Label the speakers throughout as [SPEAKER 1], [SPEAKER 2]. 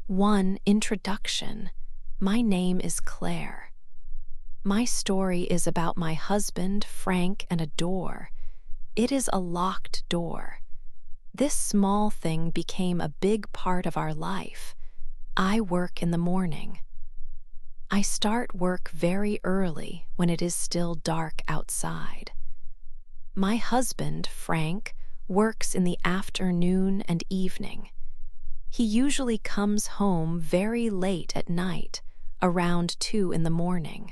[SPEAKER 1] 1. Introduction. My name is Claire. My story is about my husband, Frank, and a door. It is a locked door. This small thing became a big part of our life. I work in the morning. I start work very early when it is still dark outside. My husband, Frank, works in the afternoon and evening. He usually comes home very late at night, around 2 in the morning.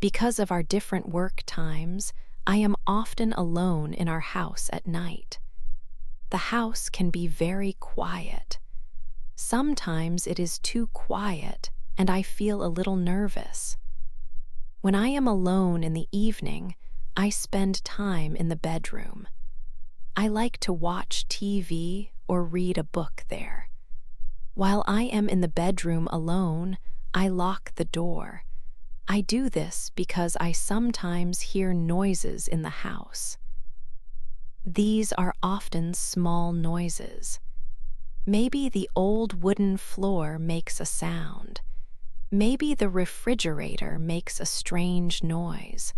[SPEAKER 1] Because of our different work times, I am often alone in our house at night. The house can be very quiet. Sometimes it is too quiet and I feel a little nervous. When I am alone in the evening, I spend time in the bedroom. I like to watch TV or read a book there. While I am in the bedroom alone, I lock the door. I do this because I sometimes hear noises in the house. These are often small noises. Maybe the old wooden floor makes a sound. Maybe the refrigerator makes a strange noise.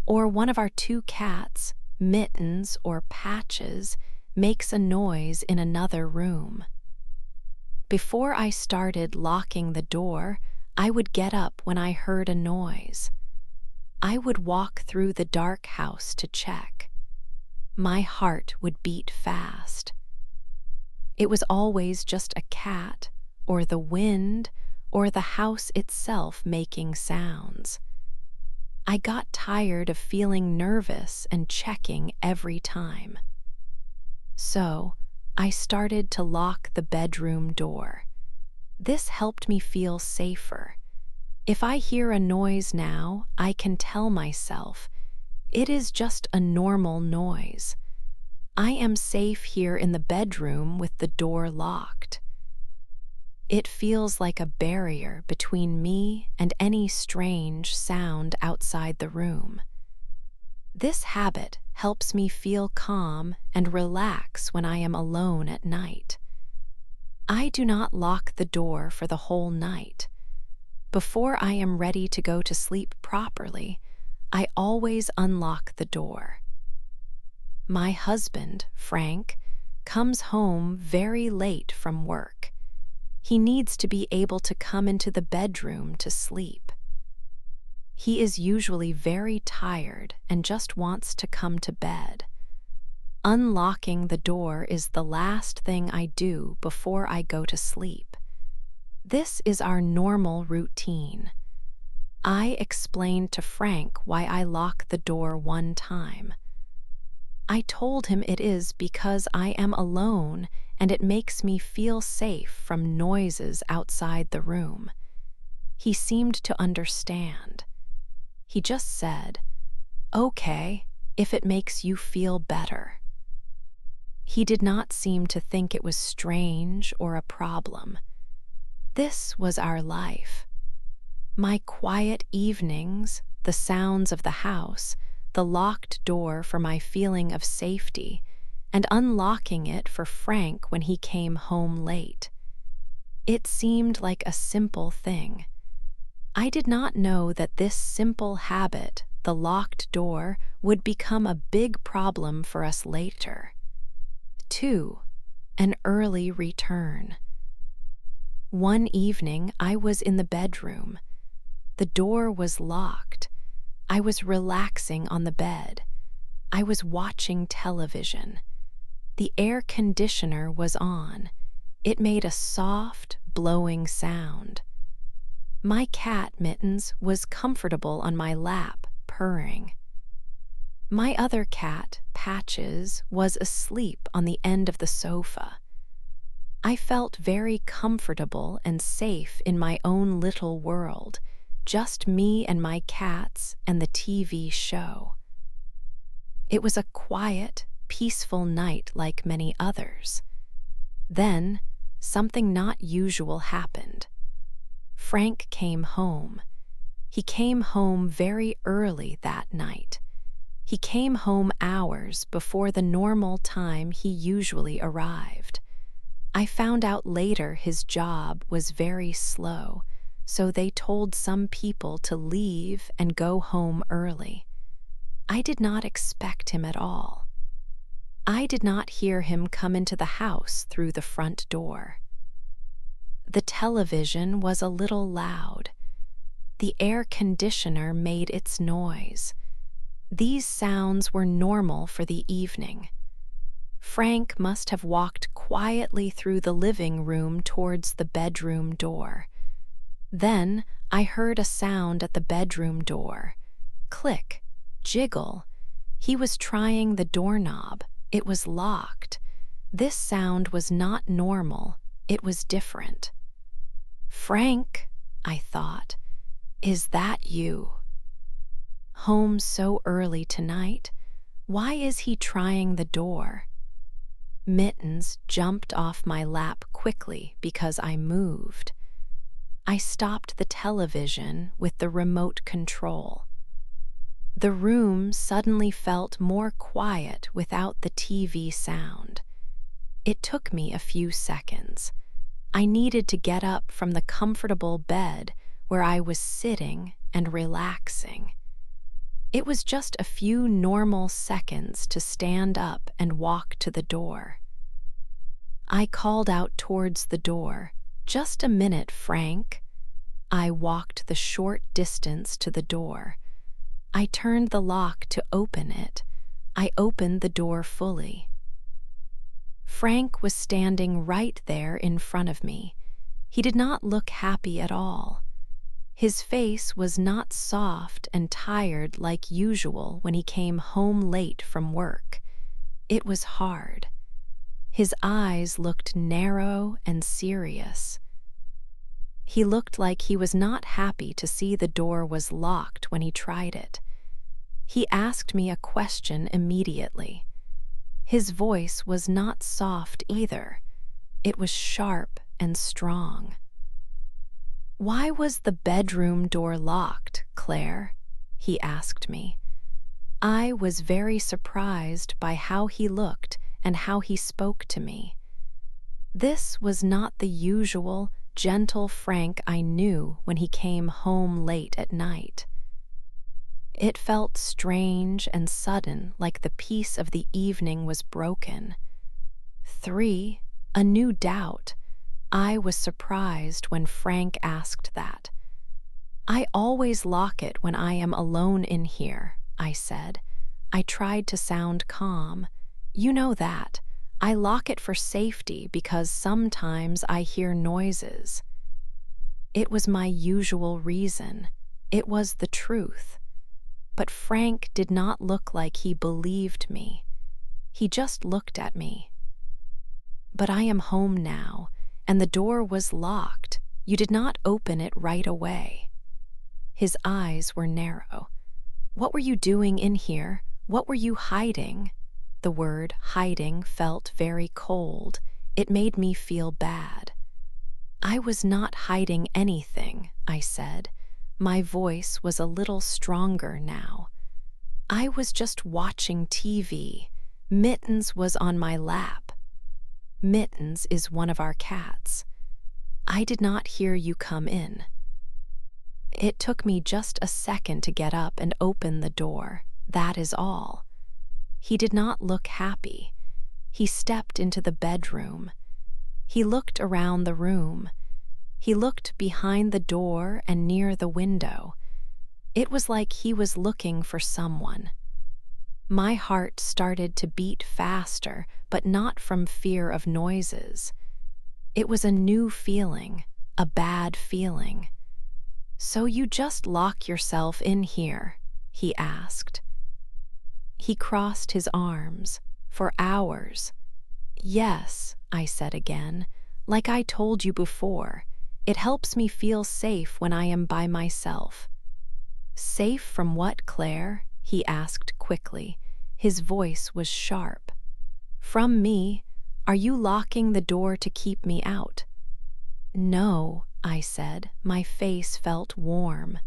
[SPEAKER 1] Or one of our 2 cats, Mittens or Patches, makes a noise in another room. Before I started locking the door, I would get up when I heard a noise. I would walk through the dark house to check. My heart would beat fast. It was always just a cat, or the wind, or the house itself making sounds. I got tired of feeling nervous and checking every time. So, I started to lock the bedroom door. This helped me feel safer. If I hear a noise now, I can tell myself, it is just a normal noise. I am safe here in the bedroom with the door locked. It feels like a barrier between me and any strange sound outside the room. This habit helps me feel calm and relax when I am alone at night. I do not lock the door for the whole night. Before I am ready to go to sleep properly, I always unlock the door. My husband, Frank, comes home very late from work. He needs to be able to come into the bedroom to sleep. He is usually very tired and just wants to come to bed. Unlocking the door is the last thing I do before I go to sleep. This is our normal routine. I explained to Frank why I lock the door one time. I told him it is because I am alone and it makes me feel safe from noises outside the room. He seemed to understand. He just said, "Okay, if it makes you feel better." He did not seem to think it was strange or a problem. This was our life. My quiet evenings, the sounds of the house, the locked door for my feeling of safety, and unlocking it for Frank when he came home late. It seemed like a simple thing. I did not know that this simple habit, the locked door, would become a big problem for us later. 2. An early return. One evening, I was in the bedroom. The door was locked. I was relaxing on the bed. I was watching television. The air conditioner was on. It made a soft, blowing sound. My cat, Mittens, was comfortable on my lap, purring. My other cat, Patches, was asleep on the end of the sofa. I felt very comfortable and safe in my own little world, just me and my cats and the TV show. It was a quiet, peaceful night like many others. Then, something not usual happened. Frank came home. He came home very early that night. He came home hours before the normal time he usually arrived. I found out later his job was very slow, so they told some people to leave and go home early. I did not expect him at all. I did not hear him come into the house through the front door. The television was a little loud. The air conditioner made its noise. These sounds were normal for the evening. Frank must have walked quietly through the living room towards the bedroom door. Then I heard a sound at the bedroom door. Click, jiggle. He was trying the doorknob. It was locked. This sound was not normal. It was different. Frank, I thought, is that you? Home so early tonight? Why is he trying the door? Mittens jumped off my lap quickly because I moved. I stopped the television with the remote control. The room suddenly felt more quiet without the TV sound. It took me a few seconds. I needed to get up from the comfortable bed where I was sitting and relaxing. It was just a few normal seconds to stand up and walk to the door. I called out towards the door, "Just a minute, Frank." I walked the short distance to the door. I turned the lock to open it. I opened the door fully. Frank was standing right there in front of me. He did not look happy at all. His face was not soft and tired like usual when he came home late from work. It was hard. His eyes looked narrow and serious. He looked like he was not happy to see the door was locked when he tried it. He asked me a question immediately. His voice was not soft either. It was sharp and strong. "Why was the bedroom door locked, Claire?" he asked me. I was very surprised by how he looked and how he spoke to me. This was not the usual, gentle Frank I knew when he came home late at night. It felt strange and sudden, like the peace of the evening was broken. 3. A new doubt. I was surprised when Frank asked that. "I always lock it when I am alone in here," I said. I tried to sound calm. "You know that. I lock it for safety because sometimes I hear noises." It was my usual reason. It was the truth. But Frank did not look like he believed me. He just looked at me. "But I am home now, and the door was locked. You did not open it right away." His eyes were narrow. "What were you doing in here? What were you hiding?" The word hiding felt very cold. It made me feel bad. "I was not hiding anything," I said. My voice was a little stronger now. "I was just watching TV. Mittens was on my lap." Mittens is one of our cats. "I did not hear you come in." It took me just a second to get up and open the door. That is all. He did not look happy. He stepped into the bedroom. He looked around the room. He looked behind the door and near the window. It was like he was looking for someone. My heart started to beat faster, but not from fear of noises. It was a new feeling, a bad feeling. "So you just lock yourself in here?" he asked. He crossed his arms. "For hours." "Yes," I said again, "like I told you before. It helps me feel safe when I am by myself." "Safe from what, Claire?" he asked quickly. His voice was sharp. "From me. Are you locking the door to keep me out?" "No," I said. My face felt warm.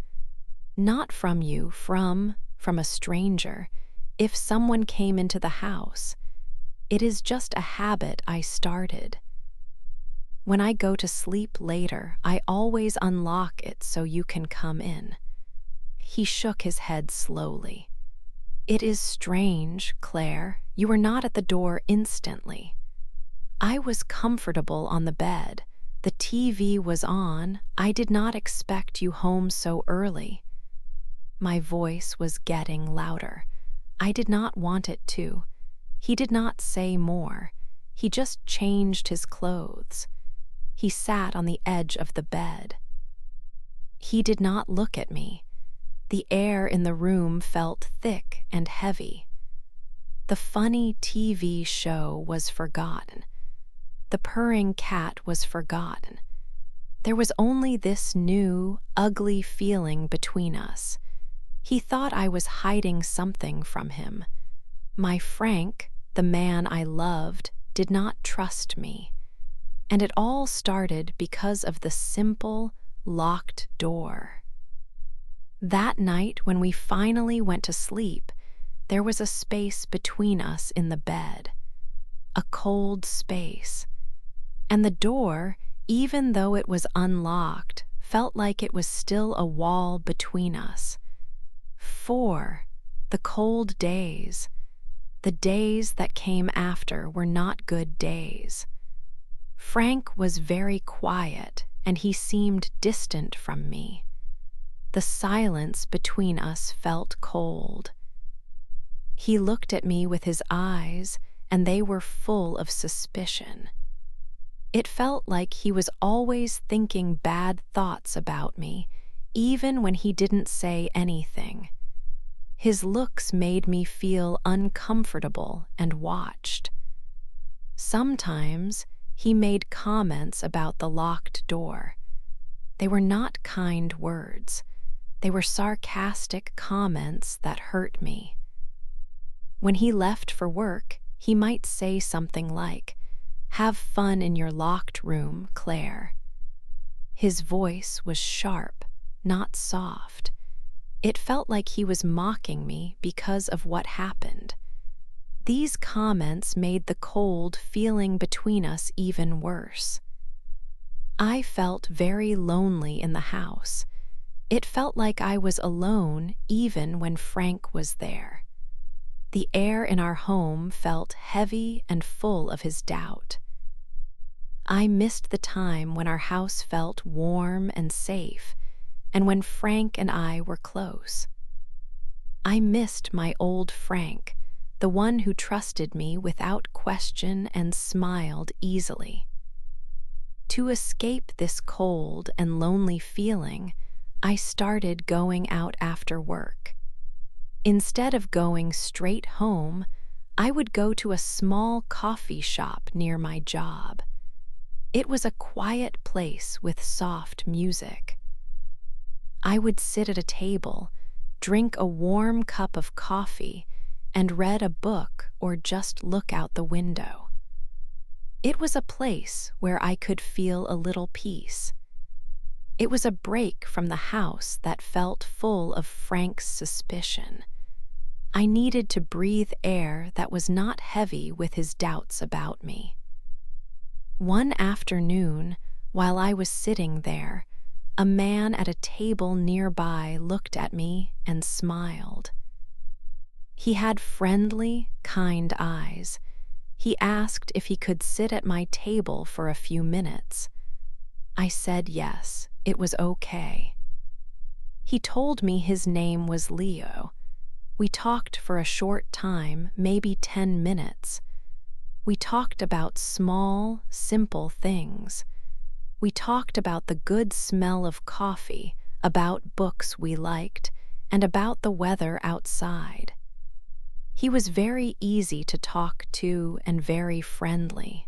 [SPEAKER 1] "Not from you, from a stranger. If someone came into the house. It is just a habit I started." When I go to sleep later, I always unlock it so you can come in." He shook his head slowly. "It is strange, Claire. You were not at the door instantly. I was comfortable on the bed. The TV was on. I did not expect you home so early." My voice was getting louder. I did not want it to. He did not say more. He just changed his clothes. He sat on the edge of the bed. He did not look at me. The air in the room felt thick and heavy. The funny TV show was forgotten. The purring cat was forgotten. There was only this new, ugly feeling between us. He thought I was hiding something from him. My Frank, the man I loved, did not trust me. And it all started because of the simple, locked door. That night, when we finally went to sleep, there was a space between us in the bed. A cold space. And the door, even though it was unlocked, felt like it was still a wall between us. The cold days, the days that came after, were not good days. Frank was very quiet, and he seemed distant from me. The silence between us felt cold. He looked at me with his eyes, and they were full of suspicion. It felt like he was always thinking bad thoughts about me, even when he didn't say anything. His looks made me feel uncomfortable and watched. Sometimes he made comments about the locked door. They were not kind words. They were sarcastic comments that hurt me. When he left for work, he might say something like, "Have fun in your locked room, Claire." His voice was sharp, not soft. It felt like he was mocking me because of what happened. These comments made the cold feeling between us even worse. I felt very lonely in the house. It felt like I was alone even when Frank was there. The air in our home felt heavy and full of his doubt. I missed the time when our house felt warm and safe, and when Frank and I were close. I missed my old Frank, the one who trusted me without question and smiled easily. To escape this cold and lonely feeling, I started going out after work. Instead of going straight home, I would go to a small coffee shop near my job. It was a quiet place with soft music. I would sit at a table, drink a warm cup of coffee, and read a book or just look out the window. It was a place where I could feel a little peace. It was a break from the house that felt full of Frank's suspicion. I needed to breathe air that was not heavy with his doubts about me. One afternoon, while I was sitting there, a man at a table nearby looked at me and smiled. He had friendly, kind eyes. He asked if he could sit at my table for a few minutes. I said yes, it was okay. He told me his name was Leo. We talked for a short time, maybe 10 minutes. We talked about small, simple things. We talked about the good smell of coffee, about books we liked, and about the weather outside. He was very easy to talk to and very friendly.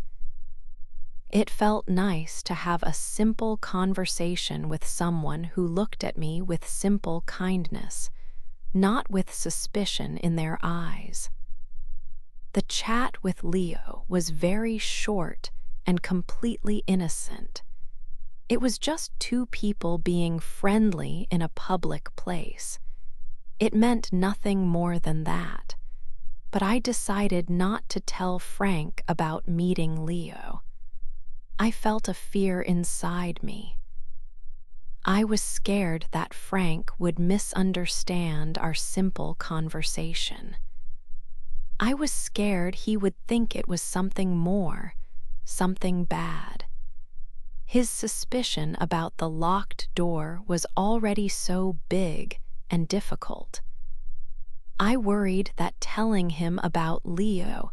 [SPEAKER 1] It felt nice to have a simple conversation with someone who looked at me with simple kindness, not with suspicion in their eyes. The chat with Leo was very short and completely innocent. It was just two people being friendly in a public place. It meant nothing more than that. But I decided not to tell Frank about meeting Leo. I felt a fear inside me. I was scared that Frank would misunderstand our simple conversation. I was scared he would think it was something more, something bad. His suspicion about the locked door was already so big and difficult. I worried that telling him about Leo,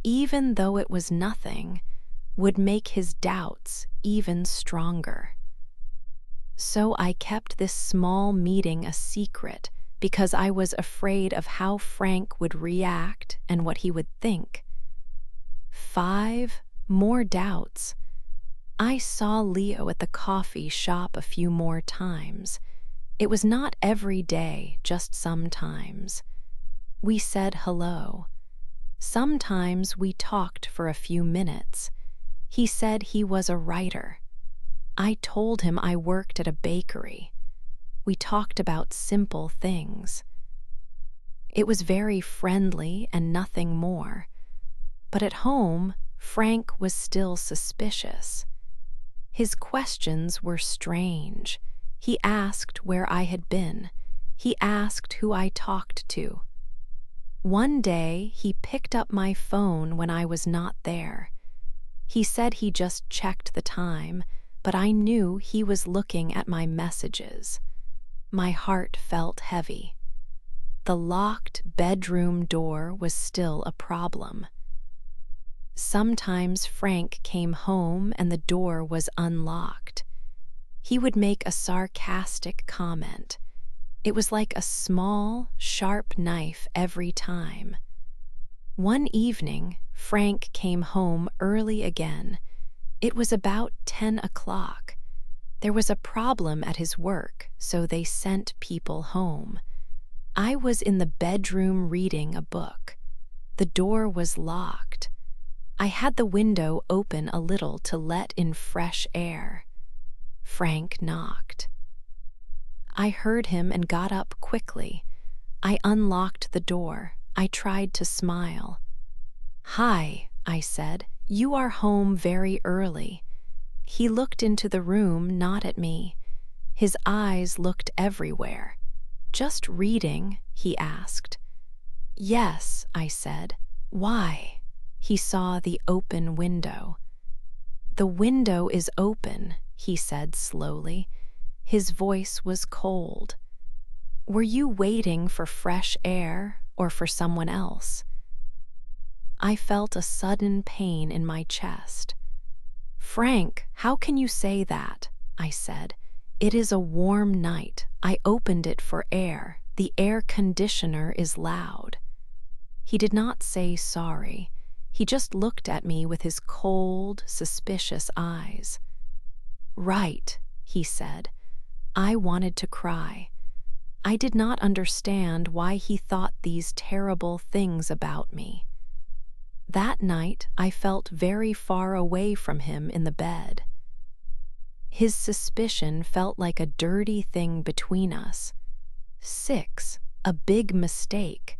[SPEAKER 1] even though it was nothing, would make his doubts even stronger. So I kept this small meeting a secret because I was afraid of how Frank would react and what he would think. 5 more doubts. I saw Leo at the coffee shop a few more times. It was not every day, just sometimes. We said hello. Sometimes we talked for a few minutes. He said he was a writer. I told him I worked at a bakery. We talked about simple things. It was very friendly and nothing more. But at home, Frank was still suspicious. His questions were strange. He asked where I had been. He asked who I talked to. One day, he picked up my phone when I was not there. He said he just checked the time, but I knew he was looking at my messages. My heart felt heavy. The locked bedroom door was still a problem. Sometimes Frank came home and the door was unlocked. He would make a sarcastic comment. It was like a small, sharp knife every time. One evening, Frank came home early again. It was about 10 o'clock. There was a problem at his work, so they sent people home. I was in the bedroom reading a book. The door was locked. I had the window open a little to let in fresh air. Frank knocked. I heard him and got up quickly. I unlocked the door. I tried to smile. "Hi," I said. "You are home very early." He looked into the room, not at me. His eyes looked everywhere. "Just reading?" he asked. "Yes," I said. "Why?" He saw the open window. "The window is open," he said slowly. His voice was cold. "Were you waiting for fresh air or for someone else?" I felt a sudden pain in my chest. "Frank, how can you say that?" I said. "It is a warm night. I opened it for air. The air conditioner is loud." He did not say sorry. He just looked at me with his cold, suspicious eyes. "Right," he said. I wanted to cry. I did not understand why he thought these terrible things about me. That night, I felt very far away from him in the bed. His suspicion felt like a dirty thing between us. 6, a big mistake.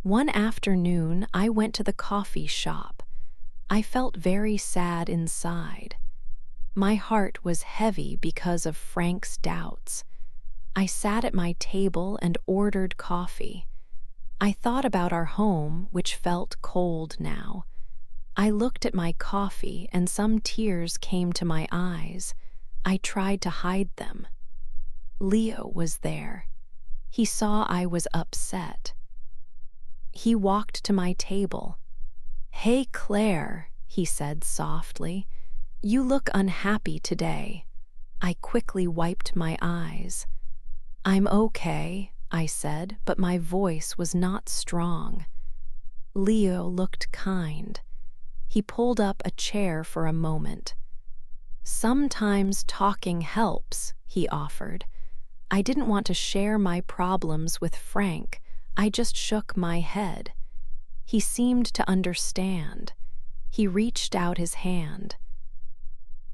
[SPEAKER 1] One afternoon, I went to the coffee shop. I felt very sad inside. My heart was heavy because of Frank's doubts. I sat at my table and ordered coffee. I thought about our home, which felt cold now. I looked at my coffee and some tears came to my eyes. I tried to hide them. Leo was there. He saw I was upset. He walked to my table. "Hey, Claire," he said softly. "You look unhappy today." I quickly wiped my eyes. "I'm okay," I said, but my voice was not strong. Leo looked kind. He pulled up a chair for a moment. "Sometimes talking helps," he offered. I didn't want to share my problems with Frank. I just shook my head. He seemed to understand. He reached out his hand.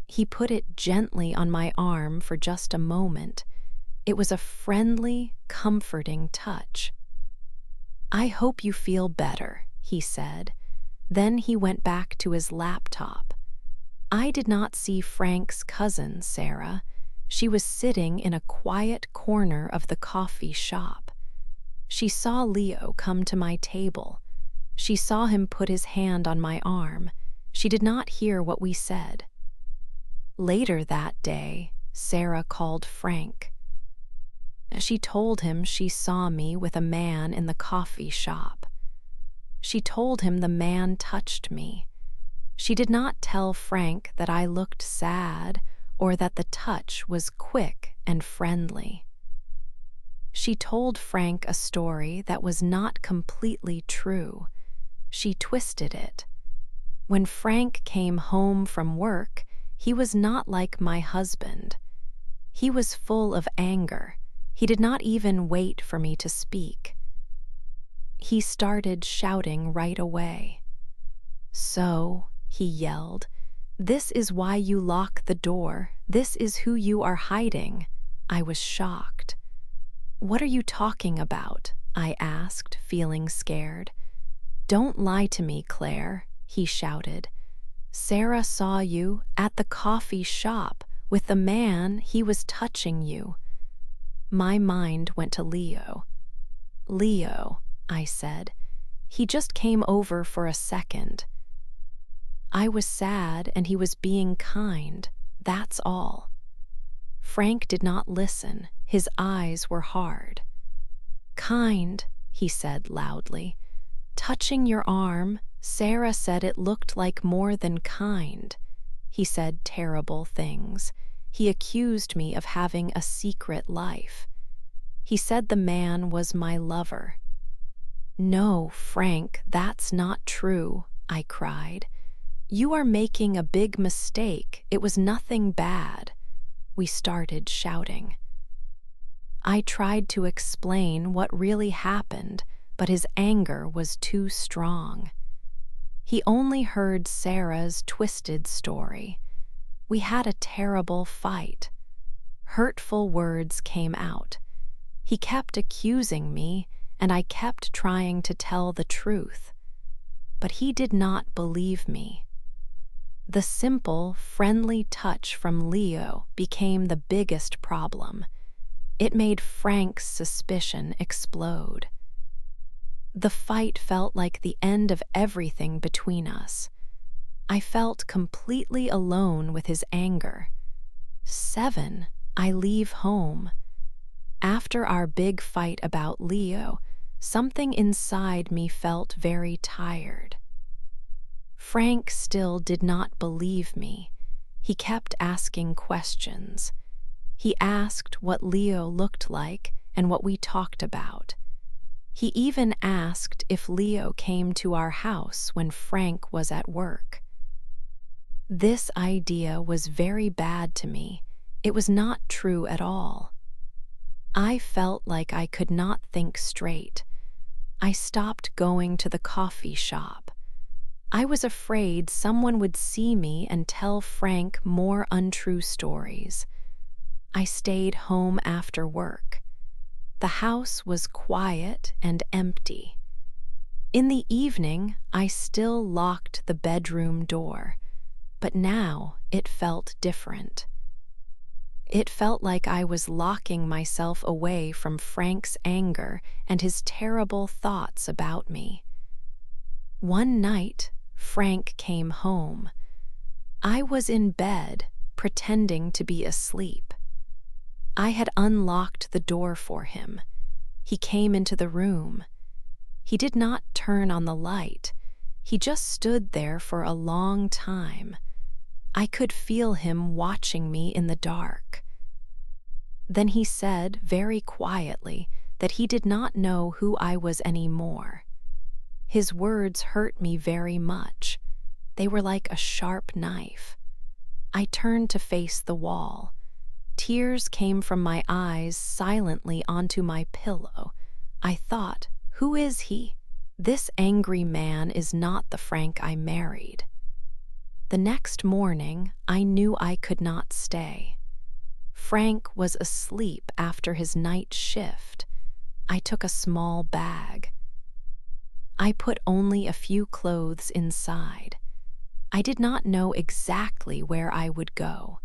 [SPEAKER 1] He put it gently on my arm for just a moment. It was a friendly, comforting touch. "I hope you feel better," he said. Then he went back to his laptop. I did not see Frank's cousin, Sarah. She was sitting in a quiet corner of the coffee shop. She saw Leo come to my table. She saw him put his hand on my arm. She did not hear what we said. Later that day, Sarah called Frank. She told him she saw me with a man in the coffee shop. She told him the man touched me. She did not tell Frank that I looked sad or that the touch was quick and friendly. She told Frank a story that was not completely true. She twisted it. When Frank came home from work, he was not like my husband. He was full of anger. He did not even wait for me to speak. He started shouting right away. "So," he yelled, "this is why you lock the door. This is who you are hiding." I was shocked. "What are you talking about?" I asked, feeling scared. "Don't lie to me, Claire," he shouted. "Sarah saw you at the coffee shop with the man. He was touching you." My mind went to Leo. "Leo," I said. "He just came over for a second. I was sad and he was being kind. That's all." Frank did not listen. His eyes were hard. "Kind," he said loudly. "Touching your arm, Sarah said it looked like more than kind." He said terrible things. He accused me of having a secret life. He said the man was my lover. "No, Frank, that's not true," I cried. "You are making a big mistake. It was nothing bad." We started shouting. I tried to explain what really happened, but his anger was too strong. He only heard Sarah's twisted story. We had a terrible fight. Hurtful words came out. He kept accusing me, and I kept trying to tell the truth. But he did not believe me. The simple, friendly touch from Leo became the biggest problem. It made Frank's suspicion explode. The fight felt like the end of everything between us. I felt completely alone with his anger. 7, I leave home. After our big fight about Leo, something inside me felt very tired. Frank still did not believe me. He kept asking questions. He asked what Leo looked like and what we talked about. He even asked if Leo came to our house when Frank was at work. This idea was very bad to me. It was not true at all. I felt like I could not think straight. I stopped going to the coffee shop. I was afraid someone would see me and tell Frank more untrue stories. I stayed home after work. The house was quiet and empty. In the evening, I still locked the bedroom door, but now it felt different. It felt like I was locking myself away from Frank's anger and his terrible thoughts about me. One night, Frank came home. I was in bed, pretending to be asleep. I had unlocked the door for him. He came into the room. He did not turn on the light. He just stood there for a long time. I could feel him watching me in the dark. Then he said very quietly that he did not know who I was anymore. His words hurt me very much. They were like a sharp knife. I turned to face the wall. Tears came from my eyes silently onto my pillow. I thought, who is he? This angry man is not the Frank I married. The next morning, I knew I could not stay. Frank was asleep after his night shift. I took a small bag. I put only a few clothes inside. I did not know exactly where I would go.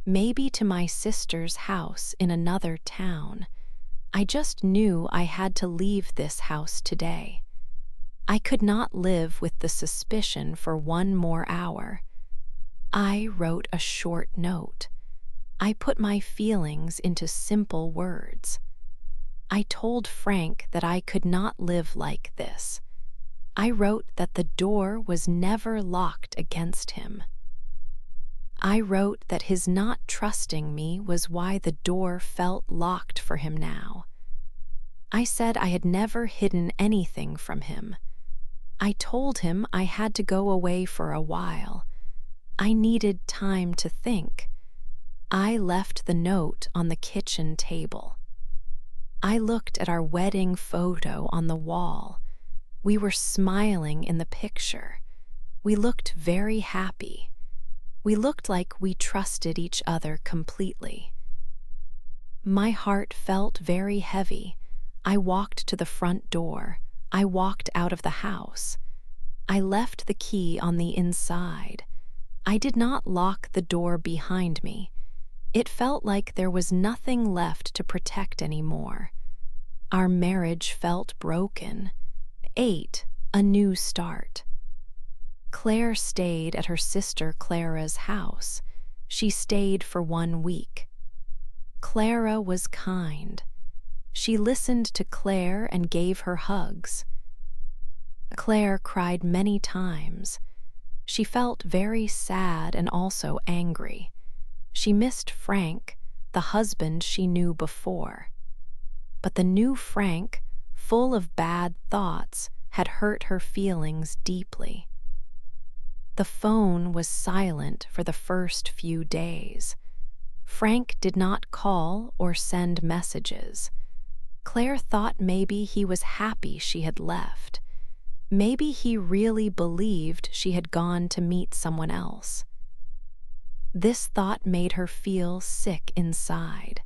[SPEAKER 1] Maybe to my sister's house in another town. I just knew I had to leave this house today. I could not live with the suspicion for one more hour. I wrote a short note. I put my feelings into simple words. I told Frank that I could not live like this. I wrote that the door was never locked against him. I wrote that his not trusting me was why the door felt locked for him now. I said I had never hidden anything from him. I told him I had to go away for a while. I needed time to think. I left the note on the kitchen table. I looked at our wedding photo on the wall. We were smiling in the picture. We looked very happy. We looked like we trusted each other completely. My heart felt very heavy. I walked to the front door. I walked out of the house. I left the key on the inside. I did not lock the door behind me. It felt like there was nothing left to protect anymore. Our marriage felt broken. 8. A new start. Claire stayed at her sister Clara's house. She stayed for 1 week. Clara was kind. She listened to Claire and gave her hugs. Claire cried many times. She felt very sad and also angry. She missed Frank, the husband she knew before. But the new Frank, full of bad thoughts, had hurt her feelings deeply. The phone was silent for the first few days. Frank did not call or send messages. Claire thought maybe he was happy she had left. Maybe he really believed she had gone to meet someone else. This thought made her feel sick inside.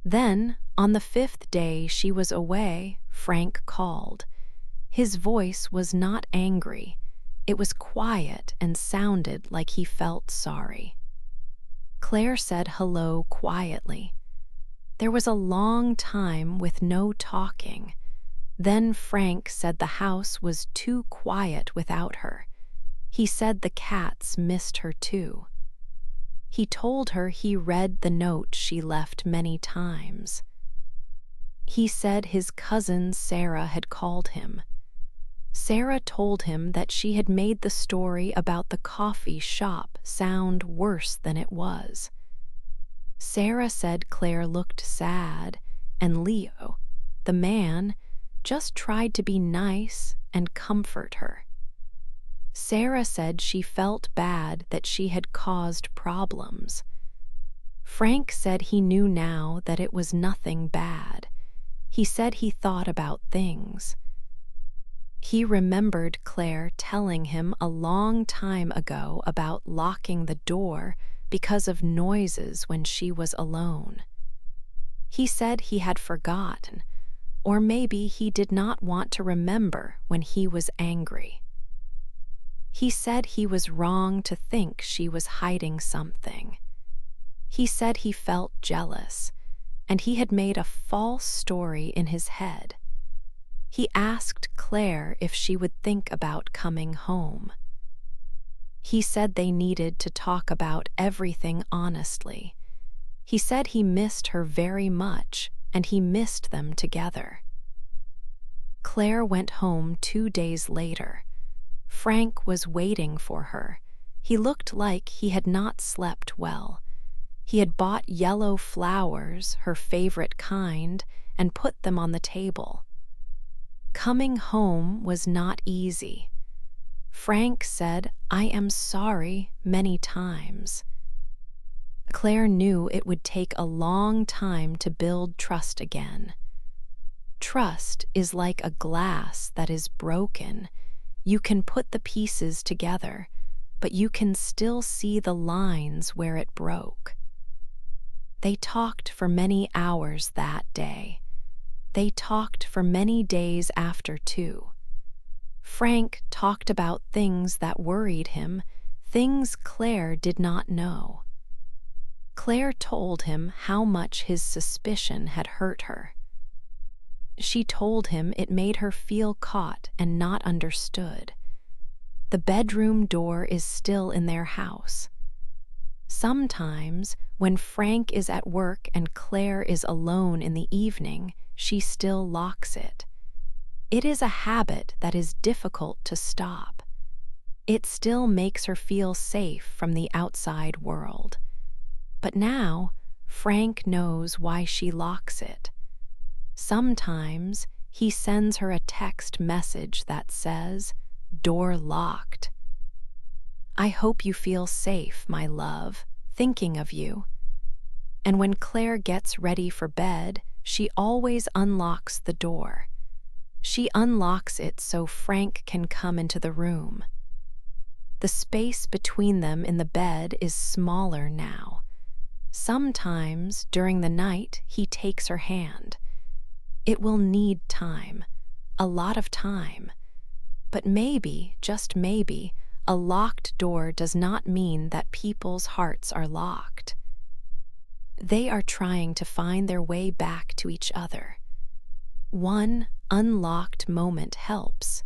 [SPEAKER 1] Then, on the 5th day she was away, Frank called. His voice was not angry. It was quiet and sounded like he felt sorry. Claire said hello quietly. There was a long time with no talking. Then Frank said the house was too quiet without her. He said the cats missed her too. He told her he read the note she left many times. He said his cousin Sarah had called him. Sarah told him that she had made the story about the coffee shop sound worse than it was. Sarah said Claire looked sad, and Leo, the man, just tried to be nice and comfort her. Sarah said she felt bad that she had caused problems. Frank said he knew now that it was nothing bad. He said he thought about things. He remembered Claire telling him a long time ago about locking the door because of noises when she was alone. He said he had forgotten, or maybe he did not want to remember when he was angry. He said he was wrong to think she was hiding something. He said he felt jealous, and he had made a false story in his head. He asked Claire if she would think about coming home. He said they needed to talk about everything honestly. He said he missed her very much, and he missed them together. Claire went home 2 days later. Frank was waiting for her. He looked like he had not slept well. He had bought yellow flowers, her favorite kind, and put them on the table. Coming home was not easy. Frank said, "I am sorry," many times. Claire knew it would take a long time to build trust again. Trust is like a glass that is broken. You can put the pieces together, but you can still see the lines where it broke. They talked for many hours that day. They talked for many days after too. Frank talked about things that worried him, things Claire did not know. Claire told him how much his suspicion had hurt her. She told him it made her feel caught and not understood. The bedroom door is still in their house. Sometimes, when Frank is at work and Claire is alone in the evening, she still locks it. It is a habit that is difficult to stop. It still makes her feel safe from the outside world. But now, Frank knows why she locks it. Sometimes, he sends her a text message that says, "Door locked. I hope you feel safe, my love, thinking of you." And when Claire gets ready for bed, she always unlocks the door. She unlocks it so Frank can come into the room. The space between them in the bed is smaller now. Sometimes, during the night, he takes her hand. It will need time, a lot of time. But maybe, just maybe, a locked door does not mean that people's hearts are locked. They are trying to find their way back to each other. One unlocked moment helps.